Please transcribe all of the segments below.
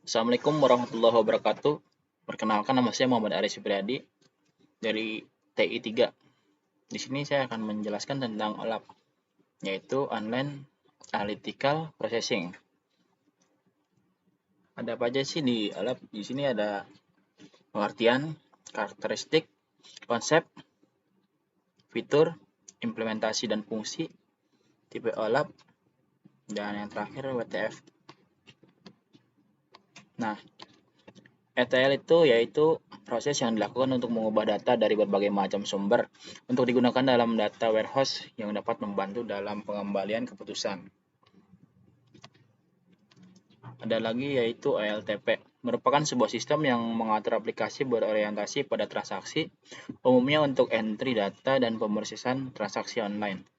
Assalamualaikum warahmatullahi wabarakatuh. Perkenalkan, nama saya Muhammad Aris Supriyadi dari TI 3. Di sini saya akan menjelaskan tentang OLAP, yaitu Online Analytical Processing. Ada apa aja sih di OLAP? Di sini ada pengertian, karakteristik, konsep, fitur, implementasi dan fungsi, tipe OLAP, dan yang terakhir WTF. Nah, ETL itu yaitu proses yang dilakukan untuk mengubah data dari berbagai macam sumber untuk digunakan dalam data warehouse yang dapat membantu dalam pengembalian keputusan. Ada lagi yaitu OLTP, merupakan sebuah sistem yang mengatur aplikasi berorientasi pada transaksi, umumnya untuk entry data dan pemrosesan transaksi online.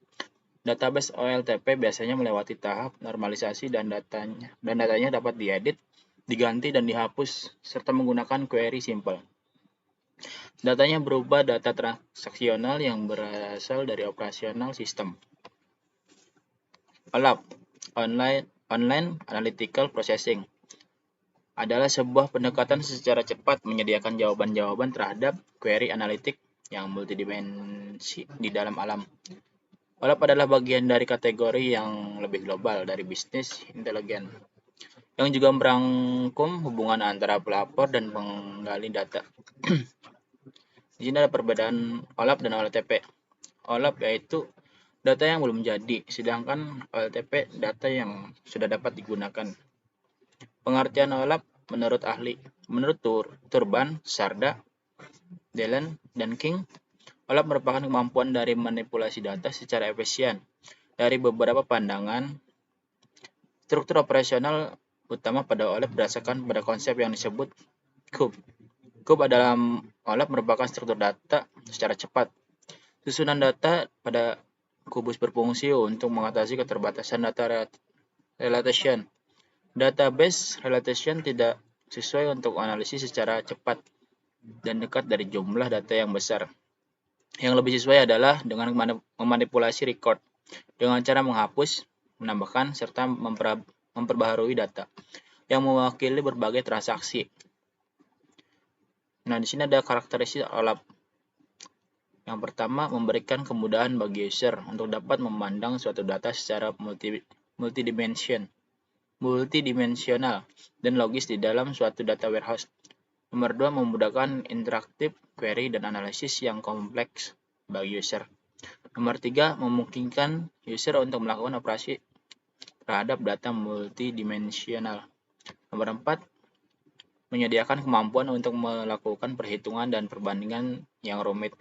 Database OLTP biasanya melewati tahap normalisasi dan datanya dapat diedit, diganti dan dihapus serta menggunakan query simple. Datanya berubah data transaksional yang berasal dari operasional sistem. OLAP, Online Analytical Processing, adalah sebuah pendekatan secara cepat menyediakan jawaban-jawaban terhadap query analitik yang multidimensi di dalam alam. OLAP adalah bagian dari kategori yang lebih global dari bisnis intelijen, yang juga merangkum hubungan antara pelapor dan penggali data. Di sini ada perbedaan OLAP dan OLTP. OLAP yaitu data yang belum jadi, sedangkan OLTP data yang sudah dapat digunakan. Pengertian OLAP menurut Turban, Sarda, Dellen, dan King, OLAP merupakan kemampuan dari manipulasi data secara efisien dari beberapa pandangan. Struktur operasional utama pada OLAP berdasarkan pada konsep yang disebut Kube. Kube dalam OLAP merupakan struktur data secara cepat. Susunan data pada kubus berfungsi untuk mengatasi keterbatasan data relation. Database relation tidak sesuai untuk analisis secara cepat dan dekat dari jumlah data yang besar. Yang lebih sesuai adalah dengan memanipulasi record dengan cara menghapus, menambahkan, serta memperbaharui data yang mewakili berbagai transaksi. Nah, di sini ada karakteristik OLAP. Yang pertama, memberikan kemudahan bagi user untuk dapat memandang suatu data secara multidimensional dan logis di dalam suatu data warehouse. Nomor 2, memudahkan interaktif query dan analisis yang kompleks bagi user. Nomor 3, memungkinkan user untuk melakukan operasi terhadap data multidimensional. Nomor 4, menyediakan kemampuan untuk melakukan perhitungan dan perbandingan yang rumit.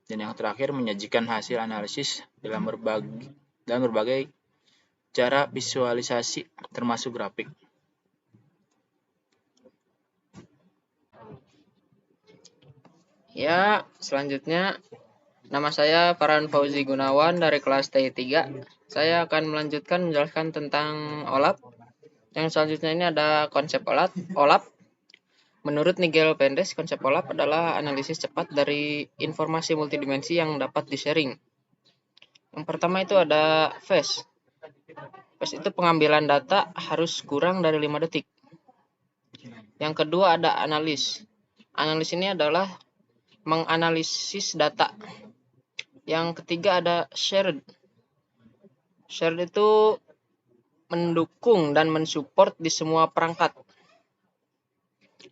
Dan yang terakhir, menyajikan hasil analisis dalam berbagai cara visualisasi termasuk grafik. Ya, selanjutnya nama saya Farhan Fauzi Gunawan dari kelas TI 3. Saya akan melanjutkan menjelaskan tentang OLAP. Yang selanjutnya ini ada konsep OLAP. Menurut Nigel Pendes, konsep OLAP adalah analisis cepat dari informasi multidimensi yang dapat di-sharing. Yang pertama itu ada phase. Phase itu pengambilan data harus kurang dari 5 detik. Yang kedua ada analis. Analis ini adalah menganalisis data. Yang ketiga ada shared. Shared itu mendukung dan mensupport di semua perangkat.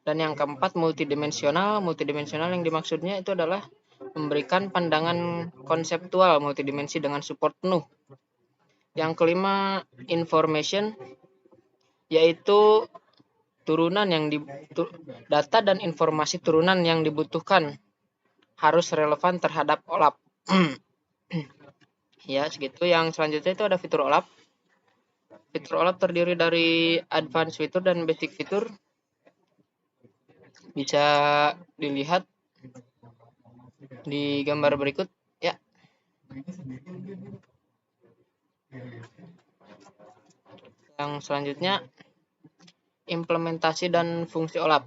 Dan yang keempat multidimensional. Multidimensional yang dimaksudnya itu adalah memberikan pandangan konseptual multidimensi dengan support penuh. Yang kelima information, yaitu data dan informasi turunan yang dibutuhkan harus relevan terhadap OLAP. Ya, segitu. Yang selanjutnya itu ada fitur OLAP. Fitur OLAP terdiri dari advanced fitur dan basic fitur. Bisa dilihat di gambar berikut ya. Yang selanjutnya implementasi dan fungsi OLAP.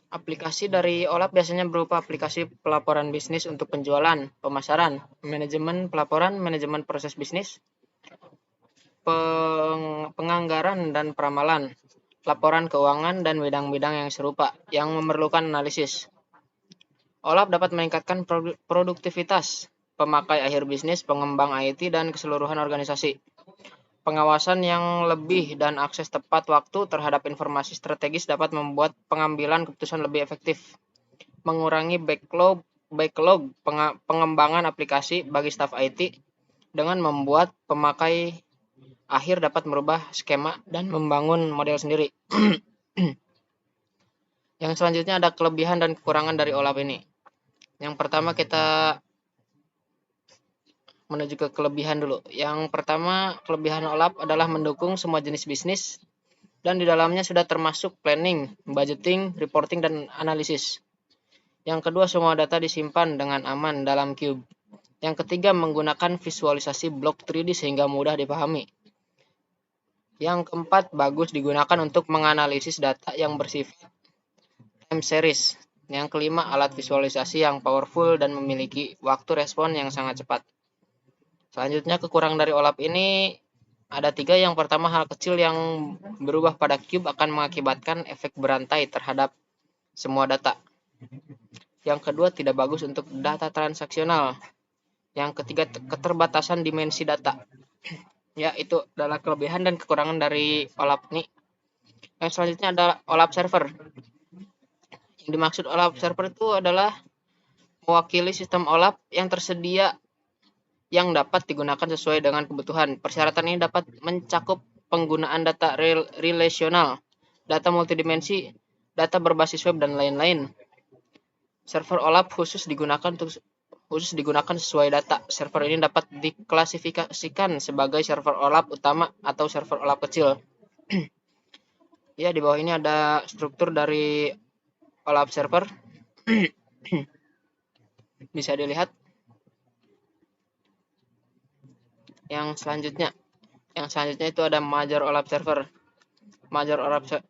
Aplikasi dari OLAP biasanya berupa aplikasi pelaporan bisnis untuk penjualan, pemasaran, manajemen pelaporan, manajemen proses bisnis, penganggaran dan peramalan, laporan keuangan, dan bidang-bidang yang serupa yang memerlukan analisis. OLAP dapat meningkatkan produktivitas pemakai akhir bisnis, pengembang IT, dan keseluruhan organisasi. Pengawasan yang lebih dan akses tepat waktu terhadap informasi strategis dapat membuat pengambilan keputusan lebih efektif, mengurangi backlog pengembangan aplikasi bagi staf IT dengan membuat pemakai akhir dapat merubah skema dan membangun model sendiri. Yang selanjutnya ada kelebihan dan kekurangan dari OLAP ini. Yang pertama kita menuju ke kelebihan dulu. Yang pertama, kelebihan OLAP adalah mendukung semua jenis bisnis dan di dalamnya sudah termasuk planning, budgeting, reporting, dan analisis. Yang kedua, semua data disimpan dengan aman dalam Cube. Yang ketiga, menggunakan visualisasi blok 3D sehingga mudah dipahami. Yang keempat, bagus digunakan untuk menganalisis data yang bersifat time series. Yang kelima, alat visualisasi yang powerful dan memiliki waktu respon yang sangat cepat. Selanjutnya, kekurangan dari OLAP ini ada 3. Yang pertama, hal kecil yang berubah pada Cube akan mengakibatkan efek berantai terhadap semua data. Yang kedua, tidak bagus untuk data transaksional. Yang ketiga, keterbatasan dimensi data. Ya, itu adalah kelebihan dan kekurangan dari OLAP ini. Yang selanjutnya adalah OLAP server. Yang dimaksud OLAP server itu adalah mewakili sistem OLAP yang tersedia yang dapat digunakan sesuai dengan kebutuhan. Persyaratan ini dapat mencakup penggunaan data relasional, data multidimensi, data berbasis web, dan lain-lain. Server OLAP khusus digunakan sesuai data. Server ini dapat diklasifikasikan sebagai server OLAP utama atau server OLAP kecil. Ya, di bawah ini ada struktur dari OLAP server. Bisa dilihat. Yang selanjutnya itu ada major OLAP server. Major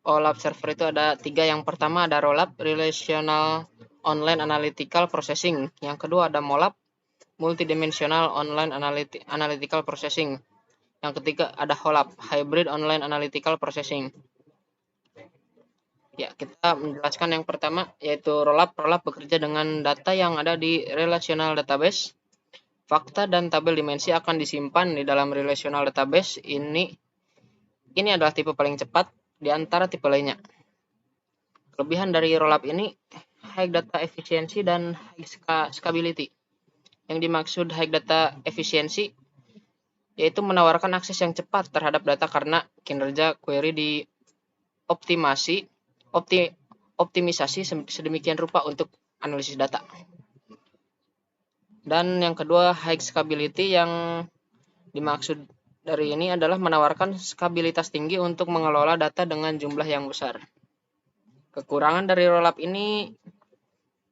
OLAP server itu ada 3. Yang pertama ada ROLAP, Relational Online Analytical Processing. Yang kedua ada MOLAP, Multidimensional Online Analytical Processing. Yang ketiga ada HOLAP, Hybrid Online Analytical Processing. Ya, kita menjelaskan yang pertama yaitu ROLAP. ROLAP bekerja dengan data yang ada di relational database. Fakta dan tabel dimensi akan disimpan di dalam relational database. Ini adalah tipe paling cepat di antara tipe lainnya. Kelebihan dari ROLAP ini high data efficiency dan high scalability. Yang dimaksud high data efficiency yaitu menawarkan akses yang cepat terhadap data karena kinerja query optimisasi sedemikian rupa untuk analisis data. Dan yang kedua, high scalability, yang dimaksud dari ini adalah menawarkan skabilitas tinggi untuk mengelola data dengan jumlah yang besar. Kekurangan dari ROLAP ini,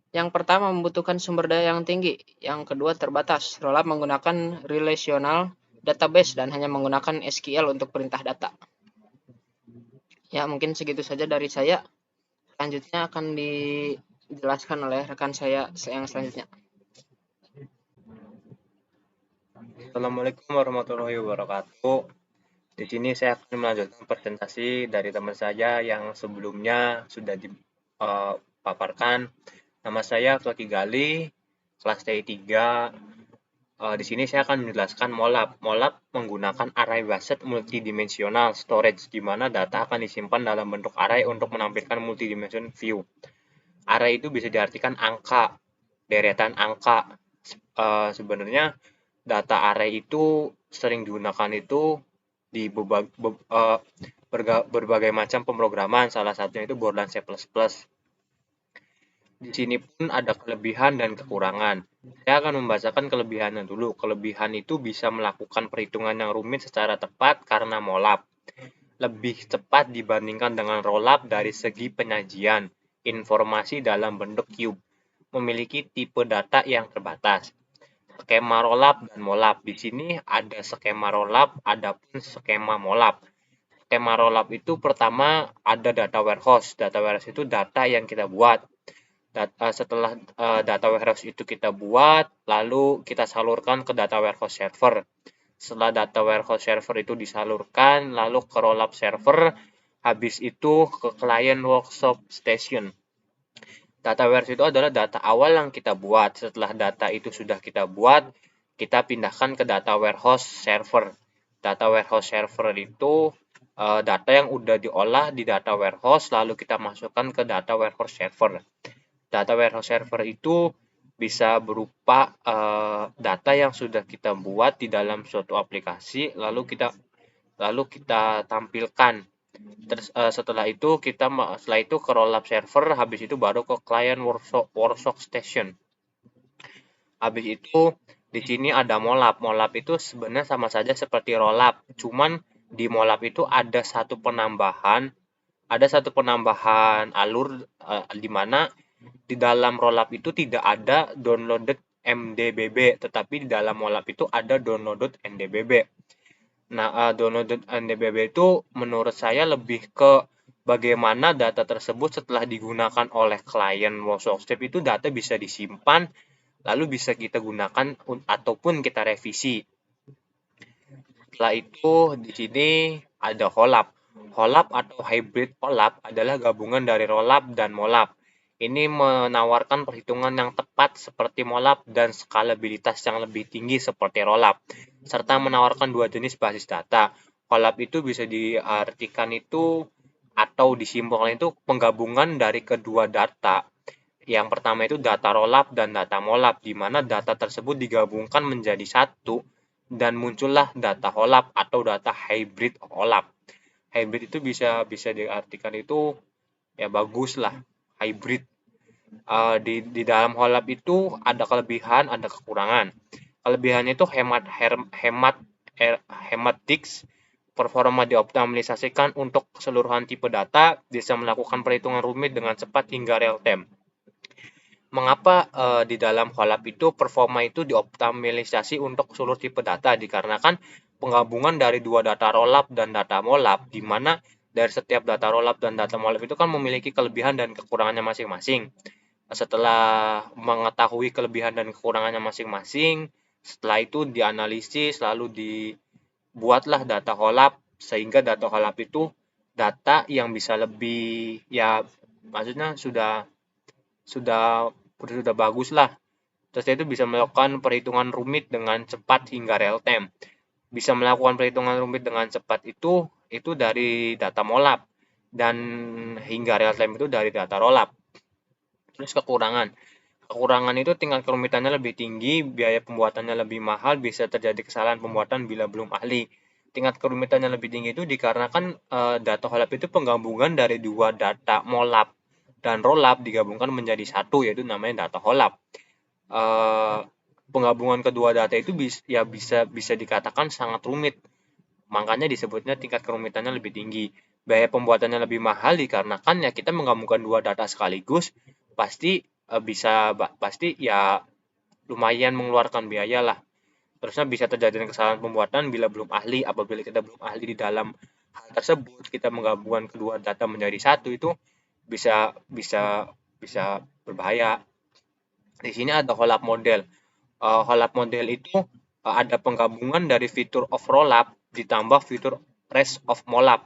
yang pertama membutuhkan sumber daya yang tinggi, yang kedua terbatas. ROLAP menggunakan relational database dan hanya menggunakan SQL untuk perintah data. Ya, mungkin segitu saja dari saya. Selanjutnya akan dijelaskan oleh rekan saya yang selanjutnya. Assalamualaikum warahmatullahi wabarakatuh. Di sini saya akan melanjutkan presentasi dari teman saya yang sebelumnya sudah dipaparkan. Nama saya Flaki Gali, kelas TI 3. Di sini saya akan menjelaskan MOLAP. MOLAP menggunakan array-based multidimensional storage, di mana data akan disimpan dalam bentuk array untuk menampilkan multidimensional view. Array itu bisa diartikan angka, deretan angka. Sebenarnya data array itu sering digunakan itu di berbagai macam pemrograman, salah satunya itu Borland C++. Di sini pun ada kelebihan dan kekurangan. Saya akan membacakan kelebihannya dulu. Kelebihan itu bisa melakukan perhitungan yang rumit secara tepat karena MOLAP. Lebih cepat dibandingkan dengan ROLAP dari segi penyajian informasi dalam bentuk cube. Memiliki tipe data yang terbatas. Skema ROLAP dan MOLAP. Di sini ada skema ROLAP, ada pun skema MOLAP. Skema ROLAP itu pertama ada data warehouse. Data warehouse itu data yang kita buat. Setelah data warehouse itu kita buat, lalu kita salurkan ke data warehouse server. Setelah data warehouse server itu disalurkan, lalu ke ROLAP server, Habis itu ke client workshop station. Data warehouse itu adalah data awal yang kita buat. Setelah data itu sudah kita buat, kita pindahkan ke data warehouse server. Data warehouse server itu data yang udah diolah di data warehouse, lalu kita masukkan ke data warehouse server. Data warehouse server itu bisa berupa data yang sudah kita buat di dalam suatu aplikasi, lalu kita tampilkan. Terus setelah itu ke rollup server, habis itu baru ke client workshop station. Habis itu di sini ada molap. Molap itu sebenarnya sama saja seperti rollup, cuman di molap itu ada satu penambahan alur di mana di dalam rollup itu tidak ada downloaded MDBB, tetapi di dalam molap itu ada downloaded NDBB. Nah, downloaded NDBB itu menurut saya lebih ke bagaimana data tersebut setelah digunakan oleh klien workshop itu data bisa disimpan, lalu bisa kita gunakan ataupun kita revisi. Setelah itu di sini ada holap. Holap atau hybrid holap adalah gabungan dari rollup dan molap. Ini menawarkan perhitungan yang tepat seperti molap dan skalabilitas yang lebih tinggi seperti rollup, serta menawarkan dua jenis basis data. Holap itu bisa diartikan itu atau disimpulkan itu penggabungan dari kedua data. Yang pertama itu data rollup dan data molap, di mana data tersebut digabungkan menjadi satu dan muncullah data holap atau data hybrid holap. Hybrid itu bisa diartikan itu ya bagus lah, hybrid. Di dalam holap itu ada kelebihan, ada kekurangan. Kelebihannya itu hemat disk, performa dioptimalisasikan untuk keseluruhan tipe data, bisa melakukan perhitungan rumit dengan cepat hingga real time. Mengapa di dalam holap itu performa itu dioptimalisasi untuk seluruh tipe data? Dikarenakan penggabungan dari dua data rollup dan data molap, di mana dari setiap data rollup dan data molap itu kan memiliki kelebihan dan kekurangannya masing-masing. Setelah mengetahui kelebihan dan kekurangannya masing-masing, setelah itu dianalisis lalu dibuatlah data holap, sehingga data holap itu data yang bisa lebih ya maksudnya sudah bagus lah. Terus itu bisa melakukan perhitungan rumit dengan cepat hingga real time. Bisa melakukan perhitungan rumit dengan cepat itu dari data molap, dan hingga real time itu dari data rollup. Terus kekurangan itu tingkat kerumitannya lebih tinggi, biaya pembuatannya lebih mahal, bisa terjadi kesalahan pembuatan bila belum ahli. Tingkat kerumitannya lebih tinggi itu dikarenakan data holap itu penggabungan dari dua data molap dan rollup digabungkan menjadi satu, yaitu namanya data holap. Penggabungan kedua data itu bisa dikatakan sangat rumit, makanya disebutnya tingkat kerumitannya lebih tinggi. Biaya pembuatannya lebih mahal dikarenakan ya kita menggabungkan dua data sekaligus, pasti ya lumayan mengeluarkan biaya lah. Terusnya bisa terjadi kesalahan pembuatan bila belum ahli. Apabila kita belum ahli di dalam hal tersebut, kita menggabungkan kedua data menjadi satu, itu bisa berbahaya. Di sini ada holap model. Holap model itu ada penggabungan dari fitur of rollup ditambah fitur rest of molap.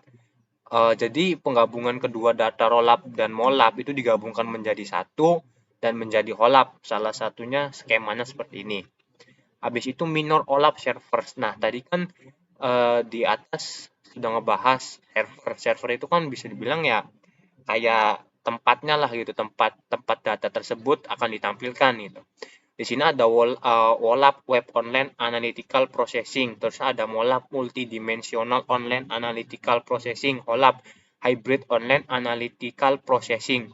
Jadi penggabungan kedua data rollup dan molap itu digabungkan menjadi satu dan menjadi holap. Salah satunya skemanya seperti ini. Habis itu minor olap servers. Nah, tadi kan di atas sudah ngebahas server itu kan bisa dibilang ya kayak tempatnya lah gitu, tempat data tersebut akan ditampilkan gitu. Di sini ada WOLAP Web Online Analytical Processing, terus ada MOLAP Multidimensional Online Analytical Processing, HOLAP Hybrid Online Analytical Processing.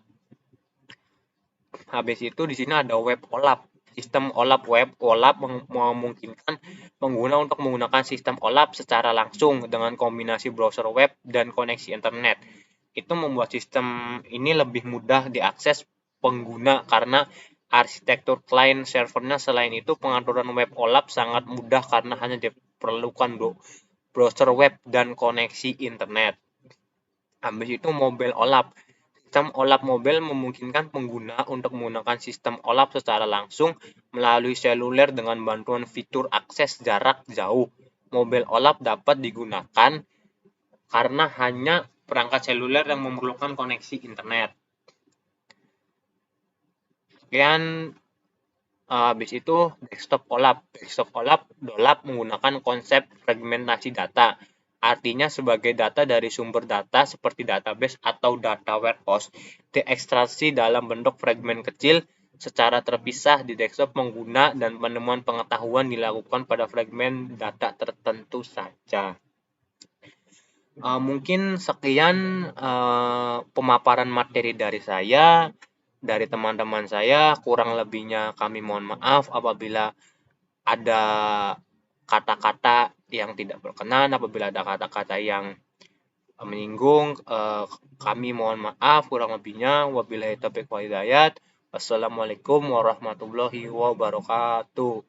Habis itu di sini ada Web OLAP. Sistem OLAP web OLAP memungkinkan pengguna untuk menggunakan sistem OLAP secara langsung dengan kombinasi browser web dan koneksi internet. Itu membuat sistem ini lebih mudah diakses pengguna karena arsitektur client servernya. Selain itu, pengaturan web OLAP sangat mudah karena hanya diperlukan browser web dan koneksi internet. Habis itu mobile OLAP. Sistem OLAP mobile memungkinkan pengguna untuk menggunakan sistem OLAP secara langsung melalui seluler dengan bantuan fitur akses jarak jauh. Mobile OLAP dapat digunakan karena hanya perangkat seluler yang memerlukan koneksi internet. Kemudian habis itu desktop OLAP. Desktop DOLAP menggunakan konsep fragmentasi data. Artinya sebagai data dari sumber data seperti database atau data warehouse diekstraksi dalam bentuk fragmen kecil secara terpisah di desktop mengguna dan penemuan pengetahuan dilakukan pada fragmen data tertentu saja. Mungkin sekian pemaparan materi dari saya. Dari teman-teman saya, kurang lebihnya kami mohon maaf apabila ada kata-kata yang tidak berkenan, apabila ada kata-kata yang menyinggung, kami mohon maaf kurang lebihnya. Wabillahi taufiq wal hidayah. Wassalamualaikum warahmatullahi wabarakatuh.